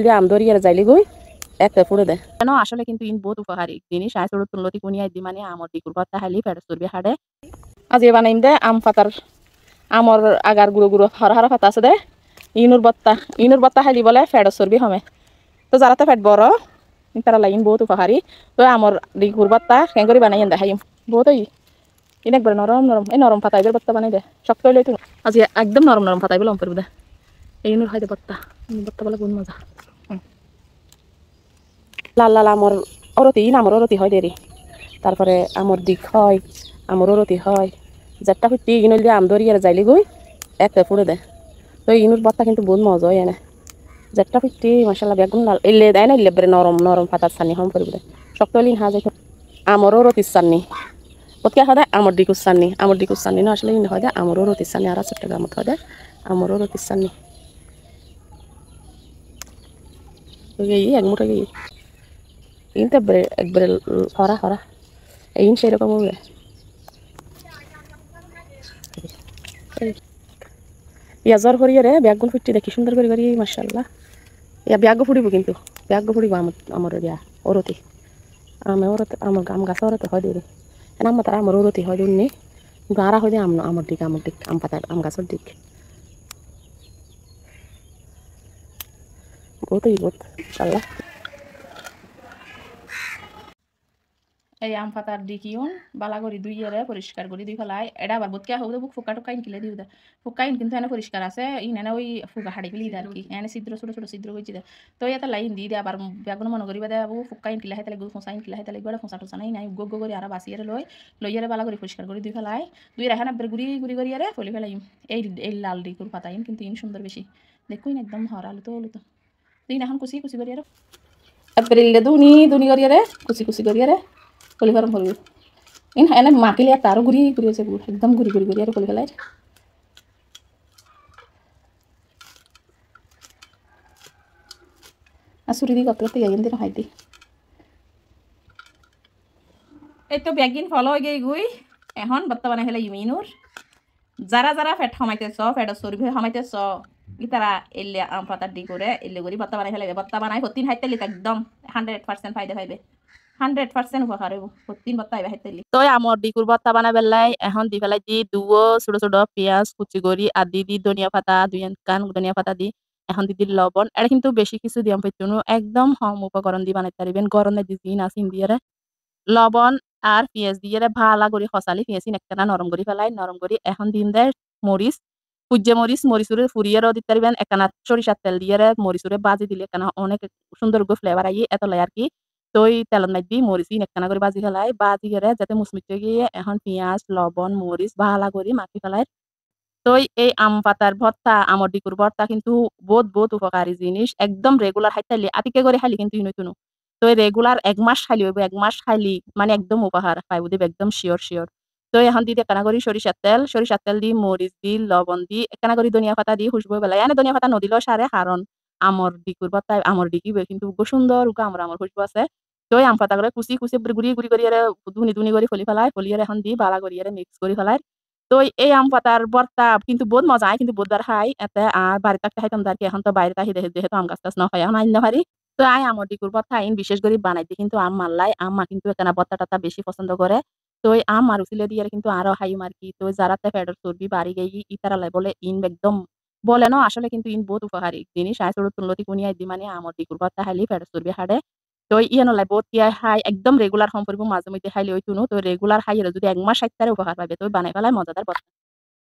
আম দরিয়ার যাইলি গই একটা ফুড়ে দেয় কেন আসলে কিন্তু ইন বহুত উপকারী জিনিস আয় ছোট তুলতি কুনিয়া দি মানে আমর দিকুর পাতা খাইলি ফেরত চর্বি হাড়ে আজ এ বানাইম দে আম পাতার আমর আগার গুঁড়ো গুঁড়ো হরা হরা পাতা আছে দে ইনুর বত্তা খাইলি বলে ফেরত চর্বি হবে তো যারাতে ফেট বড় তারা লাইন বহুত উপকারী তো আমর দিকুর বত্তা কেন করে বানাই দেখাইম বহুত ইন একবার নরম নরম এই নরম পাতা এবার বত্তা বানাই দে শক্ত হইলে তো আজ একদম নরম নরম পাতা বলে অম্পর দে এই ইনুর খাইতে বত্তা বত্তা বলে কোন মজা লাল লাল আমর অরতি আমর অরতি হয় দেরি তারপরে আমর দিক হয় আমর অরতি হয় যেটা হইতে ইনুল দিয়ে আম দরিয়ার যাইলি গই একটা ফুড়ে দেয় তো ইনুর বত্তা কিন্তু বহুত মজা হয় এনে যেটা হইতে মাসাল্লাহ বেগুন লাল এলে দেয় না এলে বেড়ে নরম নরম পাতার চানি হম করে দেয় শক্ত হলে হা যাই আমর অরতির চানি ওকে হয় দেয় আমর দিকুর চানি না আসলে হয় দেয় আমর অরতির চানি আর ছোট্ট গ্রামত হয় দেয় আমর অরতির চানি গেই এক মুঠে গেই কিন্তু একবারে হরা হরা এই সেরকম হবে ইয়া জ্বর করিয়ে রে ব্যাগুন ফুটি দেখি সুন্দর করে করি মাশাআল্লাহ ইয়া ব্যাগ ফুটিব কিন্তু ব্যাগ ফুটিব আমার ইয়া ওরতি আমি ওরতে আমার আম গাছ ওরতে হয় দিই এনা আমার তারা আমার ওরতি হয় দিন গাড়া হয় আমার দিক আম পাতা আম গাছের দিক বহুতই বহুত মাশাআল্লাহ এই আম পাতার দিকিউন বালা করি দুই ইয়ারে পরিষ্কার করি দুই ফেলাই এটা আবার বোধ কে হবে বুক ফুকা টুকাইন কিলে দিও দে ফুকাইন কিন্তু এনে পরিষ্কার আছে ই না ওই ফুকা হাড়ি কিলি আর কি এনে ছিদ্র ছোট ছোট ছিদ্র হইছে দে তো এটা লাইন দি দে আবার বেগুন মনে করিবা দে বু ফুকাইন কিলে হাইতালে গু ফসাইন কিলে হাইতালে গড়া ফসা টসা নাই নাই গগ করি আর বাসিয়ারে লইয়ারে বালা করি পরিষ্কার করি দুই ফেলাই দুই রাখানা বের গুড়ি গুড়ি করি আরে ফলি ফেলাইম এই লাল দিকুর পাতাইম কিন্তু ইন সুন্দর বেশি দেখুই না একদম হরা আলু তো তুই এখন কুচি কুচি করি আরে তারপরে দুনি দুনি করি আরে কুচি কুচি করি আরে কলিফারম করবি ইন এনে মাটিলে তারও ঘুরি ঘুরি আছে একদম ঘুরি ঘুরি ঘুরি আর কলি ফেলাই আর সুরি দি কত করতে যাই দিন হাইতি এই তো ব্যাগিন ফলো হয়ে গিয়ে গুই এখন বর্তমানে হলে ইমিনুর যারা যারা ফেট সমাইতেছ ফেট চর্বি সমাইতেছ ইতারা এলে আম পাতার দি করে এলে করি বত্তা বানাই ফেলে বত্তা বানাই হতিন হাইতে লিখ একদম 100% ফায়দা পাইবে 100% উপকার হইব হতিন বত্তা আইবা হাইতে লি তো আমর দিকুর বত্তা বানাই বেলাই এখন দি ফেলাই দি দুও ছোট ছোট পেঁয়াজ কুচি করি আদি দি ধনিয়া পাতা দুই কান ধনিয়া পাতা দি এখন দিদি লবণ এটা কিন্তু বেশি কিছু দিয়াম পেতুনো একদম কম উপকরণ দি বানাইতে পারিবেন গরমে দি জিন আসিন দিয়ে লবণ আর পেঁয়াজ দিয়ে ভালা করে খসালি পেঁয়াজি একটা নরম করে ফেলাই নরম করে এখন দিন দেয় মরিচ সূর্য মরিচুরে ফুরিয়েরও দিতে পারবেন একখানা সরিষার তেল দিয়ে মরিচুরে বাজি দিলে একখানা অনেক সুন্দর করে ফ্লেভার আই এত লাই আর কি তো এই তেলের মধ্যে মরিচ একখানা করে বাজি ফেলাই বাজি করে যাতে মুচমিচে গিয়ে এখন পেঁয়াজ লবণ মরিচ ভালা করে মাখি ফেলাই তো এই আম পাতার ভর্তা আমর দিকুর ভর্তা কিন্তু বহুত বহুত উপকারী জিনিস একদম রেগুলার খাইতালি আতিকে করে খালি কিন্তু ইনতুনো তো রেগুলার 1 মাস খাইলি হইব 1 মাস খাইলি মানে একদম উপকার পাইব দিব একদম শিওর তো এখন দি একখানা করি সরিষার তেল দি মরিচ দি লবণ দি একখানা করি ধনিয়া পাতা দি খুশবু বেলা এনে ধনিয়া পাতা নদিলেও সারে কারণ আমর দিকুর ভর্তা আমর দিকিবে কিন্তু সুন্দর আমর আমর খুশবু আছে তো আম পাতা করে কুচি কুচি গুড়ি গুড়ি করি ধুনি ধুনি করে ফলি ফেলাই ফলিয়ে এখন দি বালা করি মিক্স করে ফেলাই তো এই আম পাতার ভর্তা কিন্তু বহুত মজা হয় কিন্তু বহুতবার খাই এতে আর বাড়িতে থাকতে খাইতাম আর কি এখন তো বাইরে থাকি যেহেতু আম গাছ টাছ না খাই এখন আইন পারি তো আই আমর দিকুর ভর্তা আইন বিশেষ করে বানাইতে কিন্তু আম মাল্লাই আম্মা কিন্তু এখানে ভর্তা টাতা বেশি পছন্দ করে তো এই আম আর উচিলে দিয়ে কিন্তু আরো হাইম আর কি তো যারা ফেডার চর্বি বাড়ি গেই ইতারা লাই বলে ইন একদম বলে না আসলে কিন্তু ইন বহুত উপকারী জিনিস আয় ছোট তুলতি কুনিয়াই দি মানে আমর দিকুর ভর্তা খাইলি ফেডার চর্বি হাড়ে তো ইয়ে নলাই বহুত টিয়া খাই একদম রেগুলার সম্পর্ক মাঝে মধ্যে খাইলে ওই তুনো তো রেগুলার খাইলে যদি 1 মাস 60 উপকার পাবে তো বানাই ফেলাই মজাদার